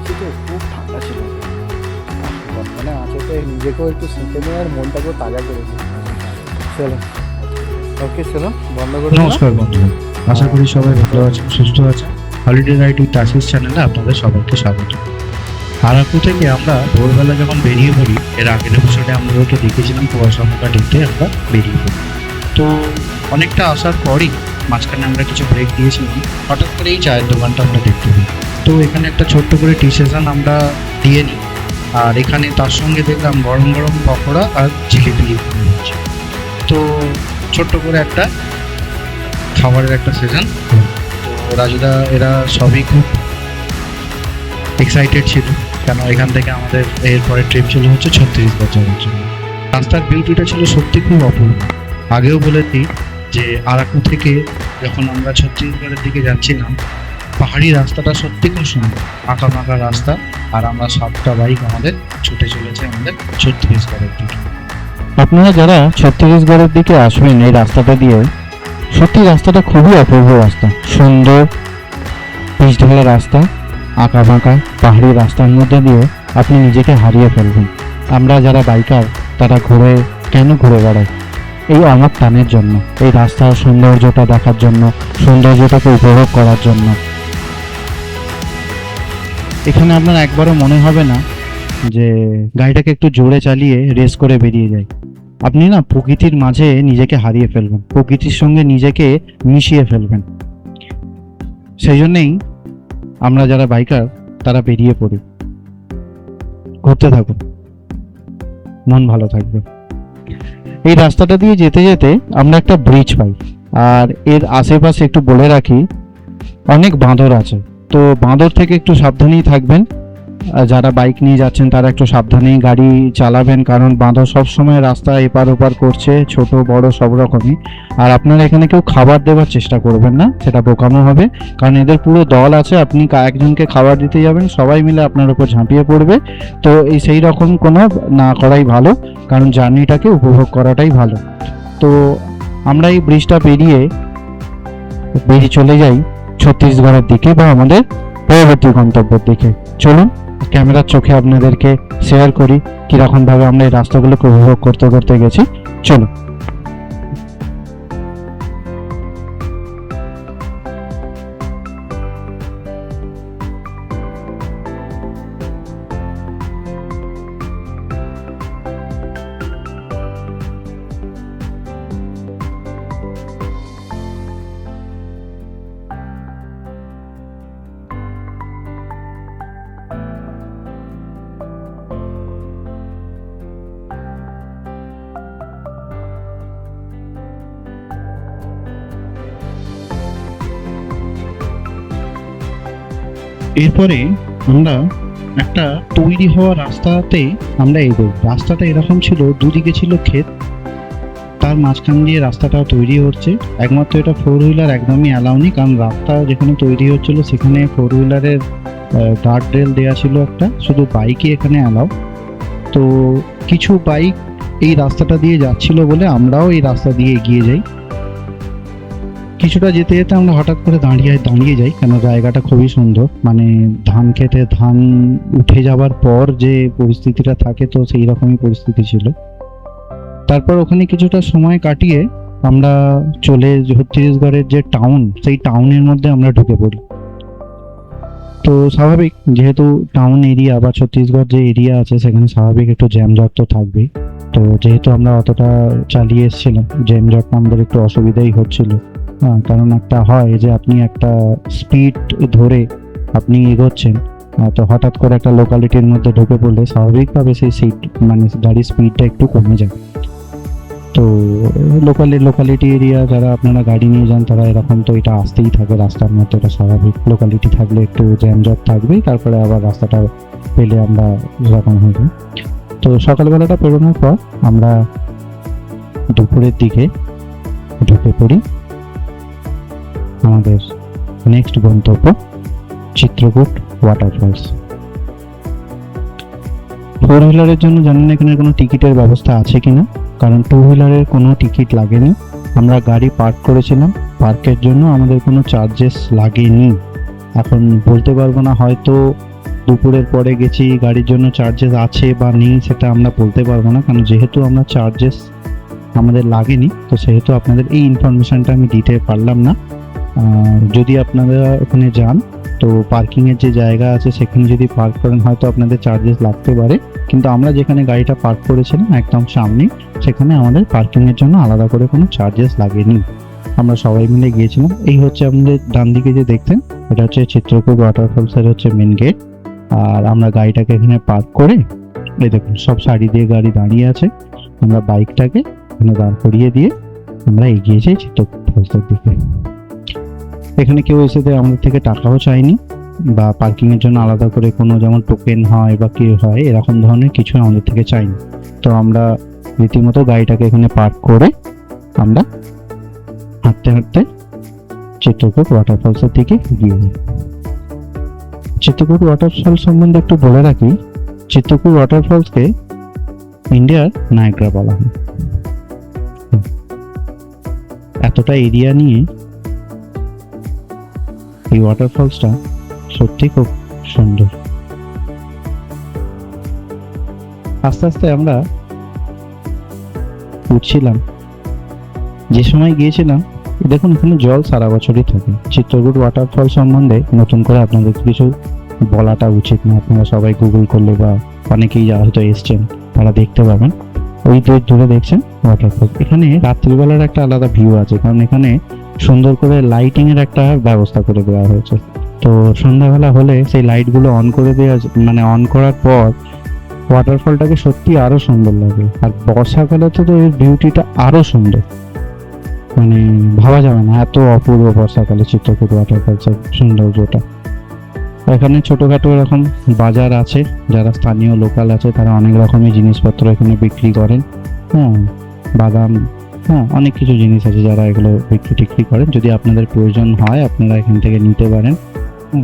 বেরিয়েছি তো খুব ঠান্ডা ছিল, বর্তমানে আছে নিজেকেও একটু সেঁকে নিয়ে আর মনটাকেও তাজা করে দিই। চলো ওকে, চলো বন্ধ করে। নমস্কার বন্ধু, আশা করি সবাই ভালো আছেন, সুস্থ আছেন। হলিডে রাইড উইথ আশিস চ্যানেলে আপনাদের সবাইকে স্বাগত। আরাকু থেকে আমরা ভোরবেলা যখন বেরিয়ে পড়ি, এর আগের এপিসোডে আমাদেরকে দেখেছিলাম কুয়াশা মুখা দেখতে আমরা বেরিয়ে পড়ি। তো অনেকটা আসার পরই মাঝখানে আমরা কিছু ব্রেক দিয়েছিলাম, হঠাৎ করে এই চায়ের দোকানটা আমরা দেখতে পাই। তো এখানে একটা ছোট্ট করে টি সেশন আমরা দিয়ে নিই, আর এখানে তার সঙ্গে দেখলাম গরম গরম পকোড়া আর জিলিপি হচ্ছে। তো ছোট্ট করে একটা খাবারের একটা সেশন। তো রাজুদা এরা সবই খুব এক্সাইটেড ছিল, কেন এখান থেকে আমাদের এরপরে ট্রিপ ছিল হচ্ছে ছত্তিশগড় যাওয়ার জন্য। রাস্তার বিউটিটা ছিল সত্যি খুব অপূর্ব। আগেও বলেছি যে আরাকু থেকে যখন আমরা ছত্তিশগড়ের দিকে যাচ্ছিলাম, পাহাড়ি রাস্তাটা সত্যি খুব সুন্দর, আঁকা বাঁকা রাস্তা, আর আমরা 7টা বাইক আমাদের ছুটে চলেছে আমাদের ছত্তিশগড়ের দিকে। আপনারা যারা ছত্তিশগড়ের দিকে আসবেন এই রাস্তাটা দিয়ে, সত্যি রাস্তাটা খুবই অপূর্ব রাস্তা, সুন্দর পিচ ঢালা রাস্তা, আঁকা বাঁকা পাহাড়ি রাস্তার মধ্যে দিয়ে আপনি নিজেকে হারিয়ে ফেলবেন। আমরা যারা বাইকার তারা কেন ঘুরে বেড়াই? এই আমার টানের জন্য, এই রাস্তার সৌন্দর্যটা দেখার জন্য, সৌন্দর্যটাকে উপভোগ করার জন্য। এখানে আপনার একবারও মনে হবে না যে গাড়িটাকে একটু জোরে চালিয়ে রেস করে বেরিয়ে যায়। আপনি না প্রকৃতির মাঝে নিজেকে হারিয়ে ফেলবেন, প্রকৃতির সঙ্গে নিজেকে মিশিয়ে ফেলবেন। সেই জন্যেই আমরা যারা বাইকার তারা বেরিয়ে পড়ি, ঘুরতে থাকুন, মন ভালো থাকবে। এই রাস্তাটা দিয়ে যেতে যেতে আমরা একটা ব্রিজ পাই, আর এর আশেপাশে একটু বলে রাখি অনেক বাঁদর আছে। তো বাঁদর থেকে একটু সাবধানেই থাকবেন। যারা বাইক নিয়ে যাচ্ছেন তারা একটু সাবধানেই গাড়ি চালাবেন, কারণ বাঁদর সবসময় রাস্তা এপার ওপার করছে, ছোট বড় সব রকমই। আর আপনারা এখানে কেউ খাবার দেওয়ার চেষ্টা করবেন না, সেটা বোকামো হবে, কারণ এদের পুরো দল আছে। আপনি একজনকে খাবার দিতে যাবেন, সবাই মিলে আপনার উপর ঝাঁপিয়ে পড়বে। তো সেই রকম কোনো না করাই ভালো, কারণ জার্নিটাকে উপভোগ করাটাই ভালো। তো আমরা এই ব্রিজটা পেরিয়ে চলে যাই ছত্তিশগড়ের দিকে বা আমাদের পরবর্তী গন্তব্যের দিকে। চলুন ক্যামেরার চোখে আপনাদেরকে শেয়ার করি কিরকম ভাবে আমরা এই রাস্তাগুলোকে উপভোগ করতে করতে গেছি। চলুন। এরপরে আমরা একটা তৈরি হওয়া রাস্তাতে আমরা এগোই। রাস্তাটা এরকম ছিল, দুদিকে ছিল ক্ষেত, তার মাঝখান দিয়ে রাস্তাটা তৈরি হচ্ছে। একমাত্র এটা 4 হুইলার একদমই অ্যালাউ নেই, কারণ রাস্তা যেখানে তৈরি হচ্ছিল সেখানে 4 হুইলারের গার্ড রেল দেওয়া ছিল একটা, শুধু বাইকই এখানে অ্যালাউ। তো কিছু বাইক এই রাস্তাটা দিয়ে যাচ্ছিল বলে আমরাও এই রাস্তা দিয়ে এগিয়ে যাই। কিছুটা যেতে যেতে আমরা হঠাৎ করে দাঁড়িয়ে যাই, কেন জায়গাটা খুবই সুন্দর। মানে ধান খেতে ধান উঠে যাবার পর যে পরিস্থিতিটা থাকে, তো সেই রকমই পরিস্থিতি ছিল। তারপর ওখানে কিছুটা সময় কাটিয়ে আমরা ছত্তিশগড়ের যে টাউন, সেই টাউনের মধ্যে আমরা ঢুকে পড়ি। তো স্বাভাবিক, যেহেতু টাউন এরিয়া বা ছত্তিশগড় যে এরিয়া আছে সেখানে স্বাভাবিক একটু জ্যামজট তো থাকবেই। তো যেহেতু আমরা অতটা চালিয়ে এসেছিলাম, জ্যামজটটা আমাদের একটু অসুবিধাই হচ্ছিল। হ্যাঁ, কারণ একটা হয় যে আপনি একটা স্পিড ধরে আপনি এগোচ্ছেন, তো হঠাৎ করে একটা লোকালিটির মধ্যে ঢুকে পড়লে স্বাভাবিকভাবে সেই গাড়ির স্পিডটা একটু কমে যায়। তো লোকালিটি এরিয়া যারা আপনারা গাড়ি নিয়ে যান তারা এরকম, তো এটা আসতেই থাকে রাস্তার মধ্যে, এটা স্বাভাবিক। লোকালিটি থাকলে একটু জ্যামজট থাকবেই, তারপরে আবার রাস্তাটা পেলে আমরা এরকম হবে। তো সকালবেলাটা পেরোনোর পর আমরা দুপুরের দিকে ঢুকে পড়ি আমাদের নেক্সট গন্তব্য চিত্রকূট ওয়াটারফলস। 4 হুইলারের জন্য জানেন না এখানে কোনো টিকিটের ব্যবস্থা আছে কিনা, কারণ 2 হুইলারের কোনো টিকিট লাগেনি। আমরা গাড়ি পার্ক করেছিলাম, পার্কের জন্য আমাদের কোনো চার্জেস লাগেনি। এখন বলতে পারবো না, হয়তো দুপুরের পরে গেছি, গাড়ির জন্য চার্জেস আছে বা নেই সেটা আমরা বলতে পারবো না, কারণ যেহেতু আমরা চার্জেস আমাদের লাগেনি, তো সেহেতু আপনাদের এই ইনফরমেশনটা আমি দিতে পারলাম না। যদি আপনারা ওখানে যান তো পার্কিংয়ের যে জায়গা আছে সেখানে যদি পার্ক করেন হয়তো আপনাদের চার্জেস লাগতে পারে, কিন্তু আমরা যেখানে গাড়িটা পার্ক করেছিলাম একদম সামনে, সেখানে আমাদের পার্কিংয়ের জন্য আলাদা করে কোনো চার্জেস লাগেনি। আমরা সবাই মিলে গিয়েছিলাম। এই হচ্ছে আমাদের ডান দিকে যে দেখছেন, এটা হচ্ছে চিত্রকূট ওয়াটারফলসের হচ্ছে মেন গেট। আর আমরা গাড়িটাকে এখানে পার্ক করে, এই দেখুন সব সারি দিয়ে গাড়ি দাঁড়িয়ে আছে, আমরা বাইকটাকে এখানে দাঁড় করিয়ে দিয়ে আমরা এগিয়ে যাই চিত্রকূট ফলসের দিকে। এখানে কেউ এসে আমাদের থেকে টাকাও চায়নি, বা পার্কিং এর জন্য আলাদা করে কোনো যেমন টোকেন হয় বা কি হয় এরকম ধরনের কিছু আমাদের থেকে চাইনি। তো আমরা রীতিমতো গাড়িটাকে এখানে পার্ক করে আমরা হাঁটতে হাঁটতে চিত্রকূট ওয়াটারফলসের দিকে গিয়ে যাই। চিত্রকূট ওয়াটারফল সম্বন্ধে একটু বলে রাখি, চিত্রকূট ওয়াটারফলসকে ইন্ডিয়ার নায়াগ্রা বলা হয়। এতটা এরিয়া নিয়ে এই ওয়াটারফলসটা সত্যি খুব সুন্দর। আস্তে আস্তে আমরা উঠছিলাম। যে সময় গিয়েছিলাম দেখুন এখানে জল সারা বছরই থাকে। চিত্রকূট ওয়াটারফল সম্বন্ধে নতুন করে আপনাদের কিছু বলাটা উচিত না, আপনারা সবাই গুগল করলে বা অনেকেই যারা হয়তো এসছেন তারা দেখতে পাবেন। ওই দূরে দেখছেন ওয়াটারফল। এখানে রাত্রিবেলার একটা আলাদা ভিউ আছে, কারণ এখানে সুন্দর করে লাইটিং এর একটা ব্যবস্থা করে দেওয়া হয়েছে। তো সন্ধ্যাবেলা হলে সেই লাইটগুলো অন করে দেওয়া, মানে অন করার পর ওয়াটারফলটাকে সত্যি আরো সুন্দর লাগে। আর বর্ষাকালে তো এর বিউটিটা আরো সুন্দর, মানে ভাবা যাবে না এত অপূর্ব বর্ষাকালে চিত্রকূট ওয়াটারফলসের সৌন্দর্যটা। এখানে ছোটখাটো এরকম বাজার আছে, যারা স্থানীয় লোকাল আছে তারা অনেক রকমের জিনিসপত্র এখানে বিক্রি করেন। হ্যাঁ, বাদাম, হ্যাঁ অনেক কিছু জিনিস আছে যারা এগুলো বিক্রি টিক্রি করেন। যদি আপনাদের প্রয়োজন হয় আপনারা এখান থেকে নিতে পারেন।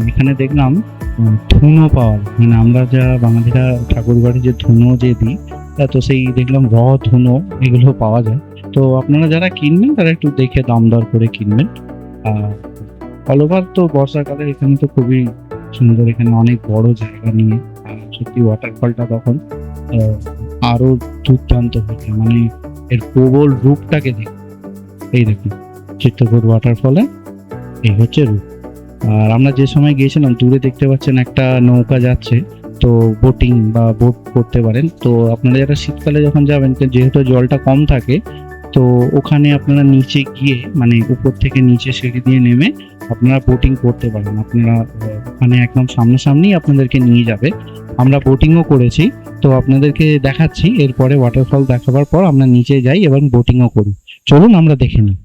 এখানে দেখলাম ধুনো পাওয়া যায়, মানে আমরা যা বাঙালিরা ঠাকুর বাড়ি যে ধুনো যে দিই, তো সেই দেখলাম ধুনো এগুলো পাওয়া যায়। তো আপনারা যারা কিনবেন তারা একটু দেখে দাম দর করে কিনবেন। আর অল ওভার তো বর্ষাকালে এখানে তো খুবই সুন্দর, এখানে অনেক বড় জায়গা নিয়ে সত্যি ওয়াটারফলটা তখন আরো দুর্দান্ত হচ্ছে, মানে এর প্রবল রূপটাকে দেখুন। এই দেখুন চিত্রকূট ওয়াটারফলে এই হচ্ছে রূপ। আর আমরা যে সময় গিয়েছিলাম দূরে দেখতে পাচ্ছেন একটা নৌকা যাচ্ছে, তো বোটিং বা বোট করতে পারেন। তো আপনারা যারা শীতকালে যখন যাবেন, যেহেতু জলটা কম থাকে, তো ওখানে আপনারা নিচে গিয়ে মানে উপর থেকে নিচে সিঁড়ি দিয়ে নেমে আপনারা বোটিং করতে পারেন। আপনারা ওখানে একদম সামনাসামনি আপনাদেরকে নিয়ে যাবে। আমরা বোটিংও করেছি, তো আপনাদেরকে দেখাচ্ছি। এরপরে ওয়াটারফল দেখাবার পর আমরা নিচে যাই এবং বোটিংও করি। চলুন আমরা দেখে নিই।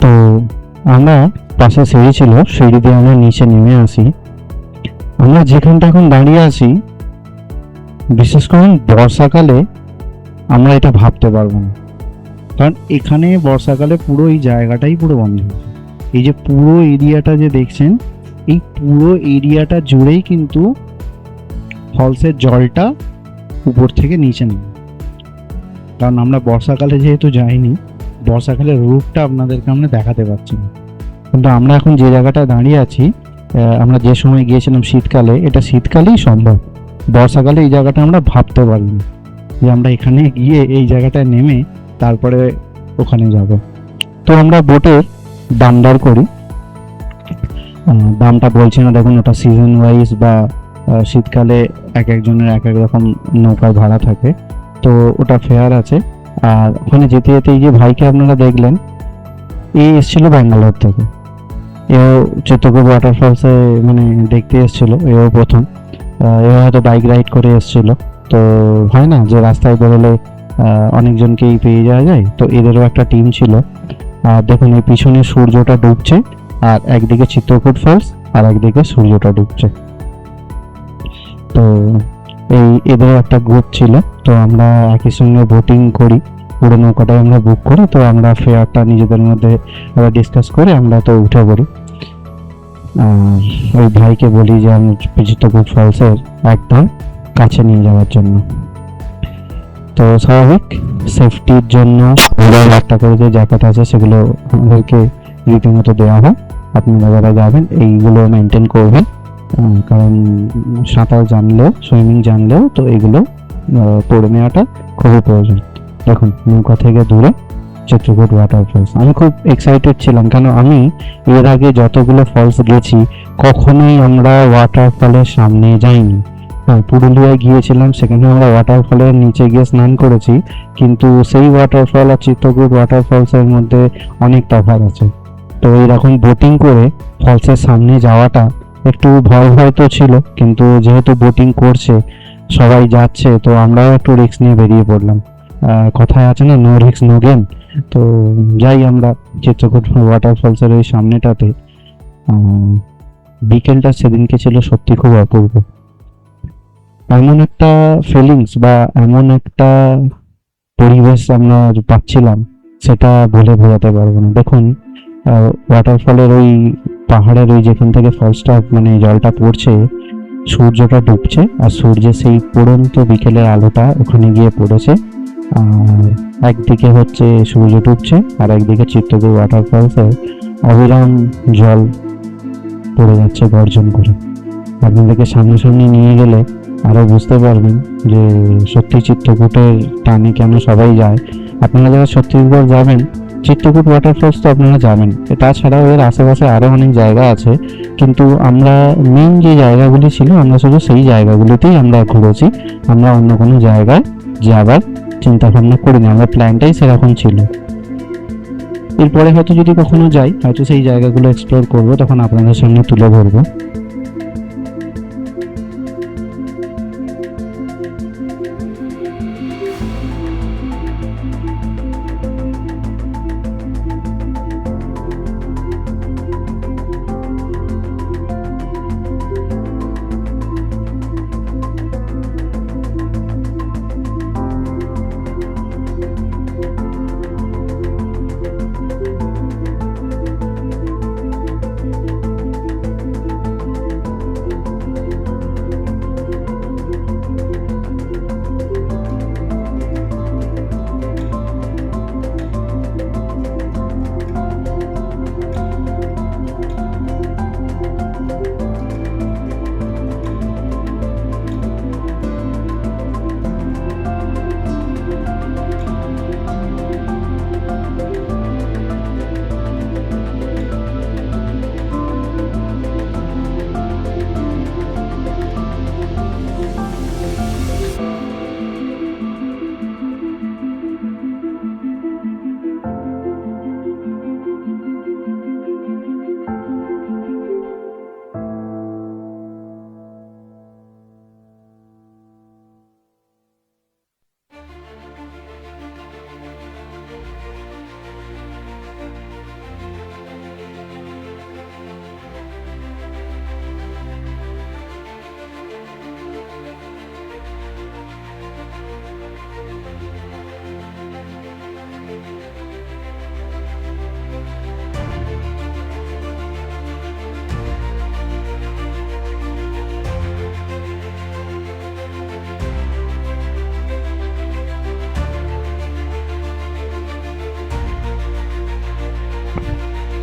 তো আমরা পাশে সিঁড়ি ছিল, সিঁড়ি দিয়ে আমরা নিচে নেমে আসি। আমরা যেখানটা এখন দাঁড়িয়ে আছি, বিশেষ করে বর্ষাকালে আমরা এটা ভাবতে পারবো না, কারণ এখানে বর্ষাকালে পুরো এই জায়গাটাই পুরো বন্ধ হয়ে যায়। এই যে পুরো এরিয়াটা যে দেখছেন, এই পুরো এরিয়াটা জুড়েই কিন্তু ফলসের জলটা উপর থেকে নিচে নামে। কারণ আমরা বর্ষাকালে যেহেতু যাইনি, বর্ষাকালের রূপটা আপনাদেরকে আমরা দেখাতে পারছি না। কিন্তু আমরা এখন যে জায়গাটায় দাঁড়িয়ে আছি, আমরা যে সময় গিয়েছিলাম শীতকালে, এটা শীতকালেই সম্ভব। বর্ষাকালে এই জায়গাটা আমরা ভাবতে পারিনি যে আমরা এখানে গিয়ে এই জায়গাটায় নেমে তারপরে ওখানে যাব। তো আমরা বোটের দাম দর করি। দামটা বলছি না, দেখুন ওটা সিজন ওয়াইজ বা শীতকালে এক একজনের এক এক রকম নৌকার ভাড়া থাকে, তো ওটা ফেয়ার আছে। আর ওখানে যেতে যেতে এই যে ভাইকে আপনারা দেখলেন, এই এসেছিল ব্যাঙ্গালোর থেকে। এও চিত্রকূট ওয়াটারফলসে মানে দেখতে এসেছিল, এও প্রথম। এও হয়তো বাইক রাইড করে এসেছিল। তো হয় না যে রাস্তায় বেরোলে অনেকজনকেই পেয়ে যাওয়া যায়, তো এদেরও একটা টিম ছিল। আর দেখুন এই পিছনে সূর্যটা ডুবছে, আর একদিকে চিত্রকূট ফলস আর একদিকে সূর্যটা ডুবছে। তো এই এদের একটা গ্রুপ ছিল, তো আমরা একই সঙ্গে বোটিং করি, পুরো নৌকাটাই আমরা বুক করি। তো আমরা ফেয়ারটা নিজেদের মধ্যে ডিসকাস করে আমরা তো উঠে পড়ি। আর ওই ভাইকে বলি যে আমি চিত্রকূট ফলসের একদম কাছে নিয়ে যাওয়ার জন্য। তো স্বাভাবিক সেফটির জন্য একটা করে যে জ্যাকেট আছে সেগুলো আমাদেরকে রীতিমতো দেওয়া হয়। আপনারা যারা যাবেন এইগুলো মেনটেন করবেন, কারণ সাঁতার জানলেও সুইমিং জানলেও তো এগুলো পরে নেওয়াটা খুবই প্রয়োজন। দেখুন নৌকা থেকে দূরে চিত্রকূট ওয়াটারফলস। আমি খুব এক্সাইটেড ছিলাম, কেন আমি এর আগে যতগুলো ফলস গেছি কখনোই আমরা ওয়াটারফলের সামনে যাইনি। হ্যাঁ, পুরুলিয়ায় গিয়েছিলাম, সেখানে আমরা ওয়াটারফলের নিচে গিয়ে স্নান করেছি, কিন্তু সেই ওয়াটারফল আর চিত্রকূট ওয়াটারফলসের মধ্যে অনেক তফাৎ আছে। তো এইরকম বোটিং করে ফলসের সামনে যাওয়াটা একটু ভয় ভয় তো ছিল, কিন্তু যেহেতু বোটিং করছে সবাই যাচ্ছে তো আমরাও একটু রিস্ক নিয়ে বেরিয়ে পড়লাম। কথায় আছে না, নো রিস্ক নো গেম। তো যাই আমরা চিত্রকূট ওয়াটারফলসের ওই সামনেটাতে। বিকেলটা সেদিনকে ছিল সত্যি খুব অপূর্ব। এমন একটা ফিলিংস বা এমন একটা পরিবেশ আমরা পাচ্ছিলাম, সেটা বলে বোঝাতে পারবো না। দেখুন ওয়াটারফলের ওই পাহাড়ের ওই যেখান থেকে ফলসটা মানে জলটা পড়ছে, সূর্যটা ডুবছে আর সূর্যের সেই পড়ন্ত বিকেলের আলোটা ওখানে গিয়ে পড়েছে। আর একদিকে হচ্ছে সূর্য ডুবছে আর একদিকে চিত্রকূট ওয়াটারফলসে অবিরাম জল পড়ে যাচ্ছে গর্জন করে। আপনাদেরকে সামনাসামনি নিয়ে গেলে আরো বুঝতে পারবেন যে সত্যি চিত্রকূটের টানে কেন সবাই যায়। আপনারা যারা ছত্তিশগড় যাবেন, চিত্রকূট ওয়াটারফলস তো আপনারা যাবেন, তাছাড়াও এর আশেপাশে আরো অনেক জায়গা আছে, কিন্তু আমরা মেন যে জায়গাগুলি ছিল আমরা শুধু সেই জায়গাগুলিতেই আমরা ঘুরেছি। আমরা অন্য কোনো জায়গায় যাবার চিন্তা ভাবনা করিনি, আমরা প্ল্যানটাই সেরকম ছিল। এরপরে হয়তো যদি কখনো যাই, হয়তো সেই জায়গাগুলো এক্সপ্লোর করবো, তখন আপনাদের সামনে তুলে ধরবো।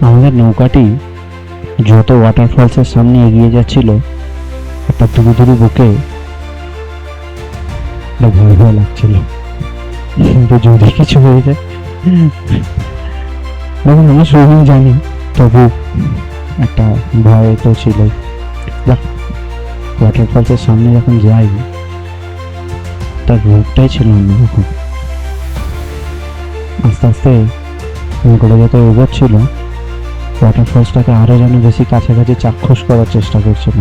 আমাদের নৌকাটি যত ওয়াটারফলসের সামনে এগিয়ে যাচ্ছিল, একটা দূরে দূরে বুকে ভয় ভয় লাগছিল, কিন্তু যদি কিছু হয়ে যায়। দেখুন আমি সুইমিং জানি, তবু একটা ভয় তো ছিল। ওয়াটারফলসের সামনে যখন যাই, তার রূপটাই ছিল অন্যরকম। আস্তে আস্তে নৌকাটা যত এগোচ্ছিল, ওয়াটারফলসটাকে আরো যেন বেশি কাছাকাছি চাক্ষুষ করার চেষ্টা করছিল।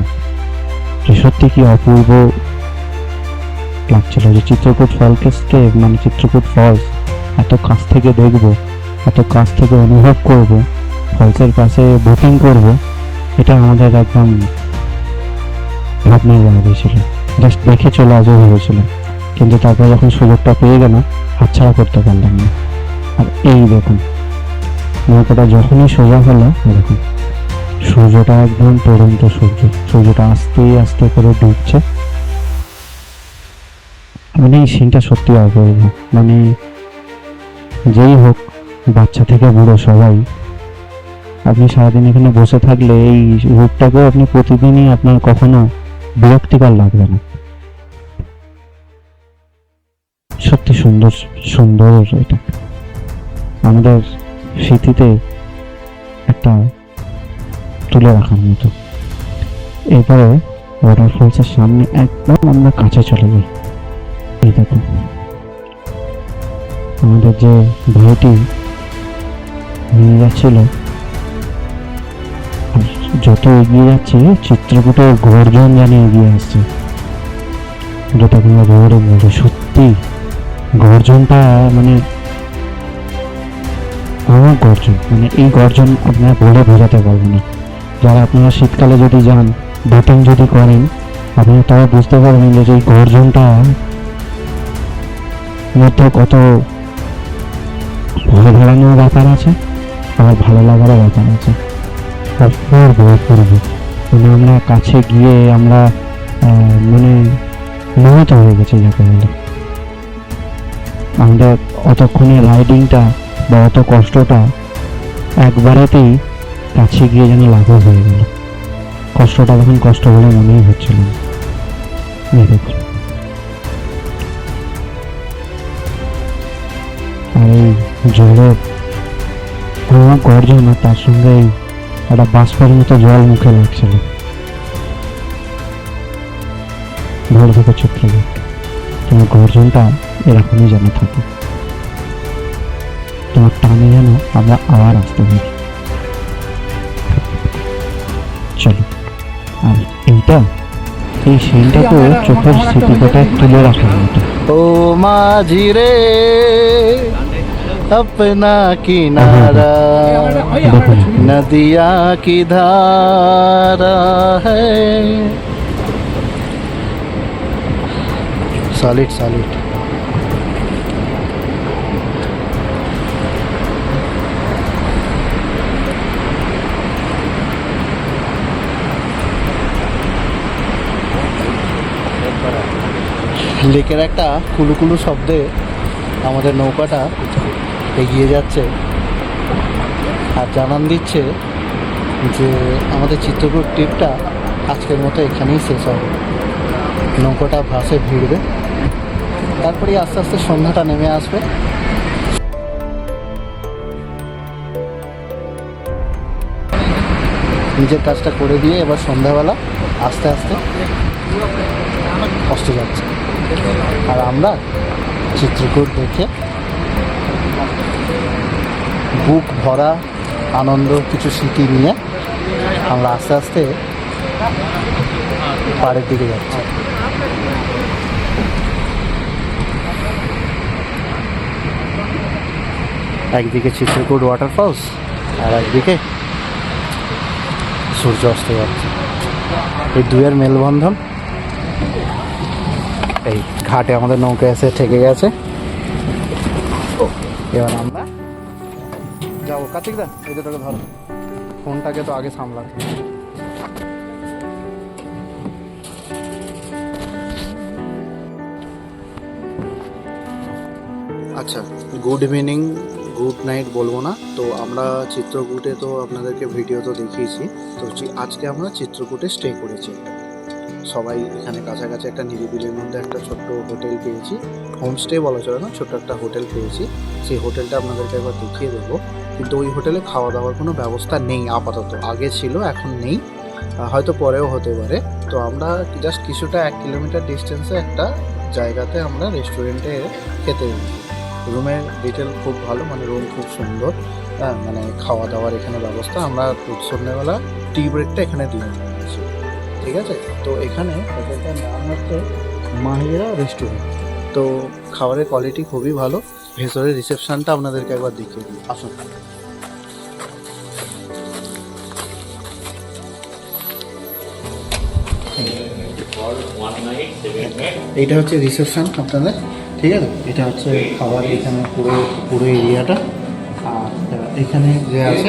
যে সত্যি কি অপূর্ব লাগছিল যে চিত্রকূট ফলসকে, মানে চিত্রকূট ফলস এত কাছ থেকে দেখবো, এত কাছ থেকে অনুভব করব, ফলসের পাশে বোটিং করব, এটা আমাদের একদম ভাবনার বাইরে ছিল। জাস্ট দেখে চলে আসবো ভেবেছিল, কিন্তু তারপর যখন সুযোগটা পেয়ে গেলাম হাতছাড়া করতে পারলাম না। আর এই দেখুন নৌকাটা যখনই সোজা হলো, দেখুন সূর্যটা একদম পড়ন্ত সূর্যটা আস্তে আস্তে করে ডুবছে। মানে এই সিনটা সত্যি অপূর্ব। মানে যেই হোক, বাচ্চা থেকে বুড়ো সবাই, আপনি সারাদিন এখানে বসে থাকলে এই রূপটাকেও আপনি প্রতিদিনই আপনার কখনো বিরক্তিকর লাগবে না। সত্যি সুন্দর সুন্দর, এটা আমাদের স্মৃতিতে একটা তুলে রাখার মতো। এরপরে ওয়াটারফলসের সামনে একদম আমরা কাছে চলে যাই। এই দেখুন, আমাদের যে ভাইটি নিয়ে যাচ্ছিল, আর যত এগিয়ে যাচ্ছে চিত্রকূটের গর্জন জানি এগিয়ে আসছে, যেটা আমরা রোডে বলি। সত্যি গর্জনটা মানে আমার গর্জন, মানে এই গর্জন আপনারা বলে বোঝাতে পারবো না। যারা আপনারা শীতকালে যদি যান, বোটিং যদি করেন, আপনারা তারা বুঝতে পারবেন যে এই গর্জনটা মধ্যে কত ভয় ধরানোর ব্যাপার আছে, আবার ভালো লাগারও ব্যাপার আছে। অপূর্ব অপূর্ব, মানে আমরা কাছে গিয়ে আমরা মানে মোহিত হয়ে গেছি যাকে বলে। আমাদের অতক্ষণে রাইডিংটা বা অত কষ্টটা একবারেতেই কাছে গিয়ে যেন লাঘব হয়ে গেল। কষ্টটা তখন কষ্ট বলে মনেই হচ্ছিল না। এই দেখুন, আর এই জলের গর্জন, আর তার সঙ্গে একটা বাষ্পের মতো জল মুখে লাগছিল। ভোর থেকে চিত্রকূট, তোমার গর্জনটা এরকমই যেন থাকে, তোমার টানে যেন আমরা আবার আসতে পারি। চলো, আর এইটা এই সিনটা তো চোখের স্মৃতিটাকে তুলে রাখার মতো। ও माझी रे अपना किनारा नदिया की धारा है। Solid solid. লেকের একটা কুলুকুলু শব্দে আমাদের নৌকাটা এগিয়ে যাচ্ছে, আর জানান দিচ্ছে যে আমাদের চিত্রকূট ট্রিপটা আজকের মতো এখানেই শেষ হবে। নৌকাটা ভাসে ভিড়বে, তারপরে আস্তে আস্তে সন্ধ্যাটা নেমে আসবে। নিজের কাজটা করে দিয়ে এবার সন্ধ্যাবেলা আস্তে আস্তে অস্ত যাচ্ছে, আর আমরা চিত্রকূট দেখে বুক ভরা আনন্দ, কিছু স্মৃতি নিয়ে আমরা আস্তে আস্তে পাড়ের দিকে যাচ্ছি। একদিকে চিত্রকূট ওয়াটারফলস, আর একদিকে সূর্য অস্ত যাচ্ছে। এই দুয়ের মেলবন্ধন। এই ঘাটে আমাদের নৌকা এসে ঠেকে গেছে। এবার আমরা যাবো। কার্তিক দা, এই দুটোকে ধরো, ফোনটাকে তো আগে সামলাতে। আচ্ছা, গুড ইভিনিং, গুড নাইট বলবো না তো। আমরা চিত্রকূটে তো আপনাদেরকে ভিডিও তো দেখিয়েছি, তো আজকে আমরা চিত্রকূটে স্টে করেছি। সবাই এখানে কাছাকাছি একটা নিরিবিলির মধ্যে একটা ছোট্ট হোটেল পেয়েছি, হোমস্টে বলা চলে না, ছোট্ট একটা হোটেল পেয়েছি। সেই হোটেলটা আপনাদেরকে একবার দেখিয়ে দেবো, কিন্তু ওই হোটেলে খাওয়া দাওয়ার কোনো ব্যবস্থা নেই আপাতত। আগে ছিল, এখন নেই, হয়তো পরেও হতে পারে। তো আমরা জাস্ট কিছুটা 1 কিলোমিটার ডিস্টেন্সে একটা জায়গাতে আমরা রেস্টুরেন্টে খেতে গেছি। রুমের ডিটেল খুব ভালো, মানে রুম খুব সুন্দর, হ্যাঁ, মানে খাওয়া দাওয়ার এখানে ব্যবস্থা। আমরা সন্ধ্যেবেলা টি ব্রেকটা এখানে দিয়ে নিয়েছি, ঠিক আছে। তো এখানে হোটেলটার নাম হচ্ছে মাহিরা রেস্টুরেন্ট। তো খাবারের কোয়ালিটি খুবই ভালো। ভেতরের রিসেপশনটা আপনাদেরকে একবার দেখিয়ে দিই, আসুন। এইটা হচ্ছে রিসেপশন আপনাদের, ঠিক আছে। এটা হচ্ছে খাবার, এখানে পুরো পুরো এরিয়াটা। আর এখানে যে আছে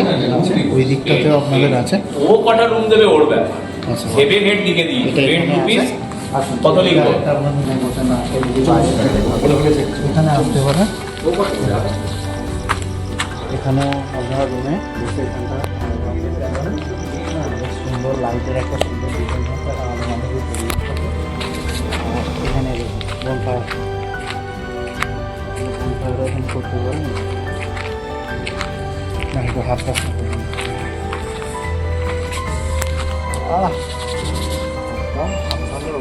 ওই দিকটাতেও আপনাদের আছে। ও কটা রুম দেবে ওর ব্যাপার। আচ্ছা, 7 8 দিকে দিই, এটা 8 এখানে রুপিস আছে। আসুন কত লিখবো? আপনার মনে বসে না এখানে আসতে পারে। এখানে আপনারা রুমে বসে এখানটা বেশ সুন্দর লাইটের একটা সুন্দর ডিজাইন আছে আমাদের মানুষের পরিবেশ থাকে। আর এখানে বনফায়ার এখানে করতে পারেন না, একটু হাত কাজ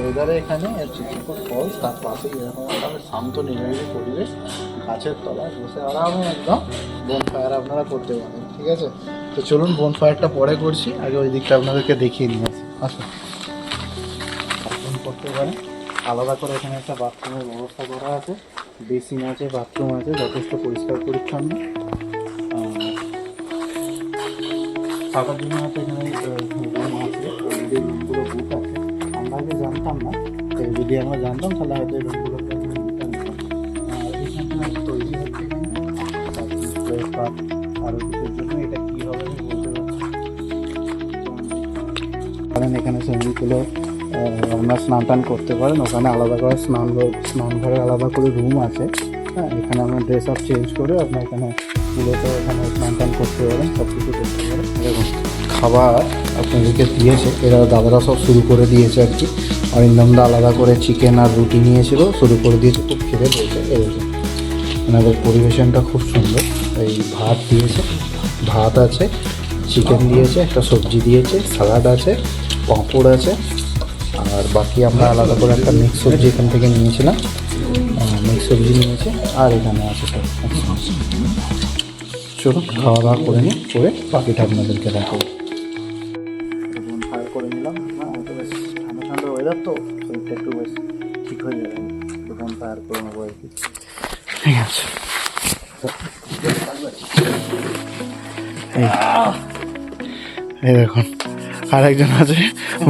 ওয়েদারে এখানে চিত্রকূট ফলস, তার পাশে এরকম একটা শান্ত নিরিবিলি পরিবেশ, গাছের তলায় বসে আরামে একদম বনফায়ার আপনারা করতে পারেন। ঠিক আছে, তো চলুন বনফায়ারটা পরে করছি, আগে ওই দিকটা আপনাদেরকে দেখিয়ে নিয়ে আসি। আসুন, বাথরুম করতে পারেন। আলাদা করে এখানে একটা বাথরুমের ব্যবস্থা করা আছে, বেসিন আছে, বাথরুম আছে, যথেষ্ট পরিষ্কার পরিচ্ছন্ন। থাকার জন্য হয়তো এখানে রুম আছে, যে রুমগুলো বুক আছে। আমরা আগে জানতাম না, তো যদি আমরা জানতাম তাহলে হয়তো এই রুমগুলোতে এখানে তৈরি হচ্ছে আরও কিছুর জন্য। এটা কী হবে আমি বলতে পারছি। কারণ এখানে সুইমিং পুলে আপনার স্নান টান করতে পারেন, ওখানে আলাদা করে স্নান ঘরে আলাদা করে রুম আছে। হ্যাঁ, এখানে আপনার ড্রেস আপ চেঞ্জ করে আপনার এখানে পুলেতে এখানে স্নান টান করতে পারেন, সব কিছু করতে পারেন। দেখুন খাবার আপনাদেরকে দিয়েছে, এরা দাদারা সব শুরু করে দিয়েছে আর কি। অরিন্দমদা আলাদা করে চিকেন আর রুটি নিয়েছিল, শুরু করে দিয়েছে, খুব খিদে পেয়েছে। এরকম ওনাদের পরিবেশনটা খুব সুন্দর। এই ভাত দিয়েছে, ভাত আছে, চিকেন দিয়েছে, একটা সবজি দিয়েছে, স্যালাড আছে, পাঁপড় আছে, আর বাকি আমরা আলাদা করে একটা মিক্স সবজি এখান থেকে নিয়েছিলাম, মিক্স সবজি নিয়েছে, আর এখানে আছে সব। চলুন খাওয়া দাওয়া করে নিই, করে বাকিটা আপনাদেরকে দেখাবো। ফায়ার করে নিলাম। হ্যাঁ, তো বেশ ঠান্ডা ঠান্ডা ওয়েদার, তো শরীরটা একটু বেশ ঠিক হয়ে যাবে। তখন ফায়ার করে নেবো আর কি। ঠিক আছে, এই দেখুন আর একজন আছে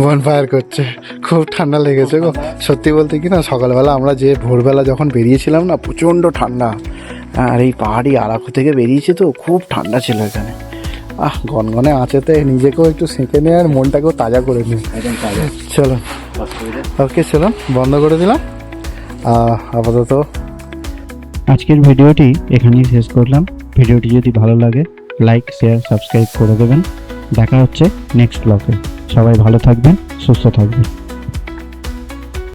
বনফায়ার করছে। খুব ঠান্ডা লেগেছে গো, সত্যি বলতে কি না, সকালবেলা আমরা যে ভোরবেলা যখন বেরিয়েছিলাম না, প্রচণ্ড ঠান্ডা। আর এই পাহাড়ি আরাকু থেকে বেরিয়েছি তো খুব ঠান্ডা ছিল এখানে। গনগনে আঁচেতে নিজেকেও একটু সেঁকে নিয়ে আর মনটাকেও তাজা করে নিই। চলুন ওকে, চলুন বন্ধ করে দিলাম আপাতত। আজকের ভিডিওটি এখানেই শেষ করলাম। ভিডিওটি যদি ভালো লাগে লাইক, শেয়ার, সাবস্ক্রাইব করে দেবেন। দেখা হচ্ছে নেক্সট ব্লগে। সবাই ভালো থাকবেন, সুস্থ থাকবেন।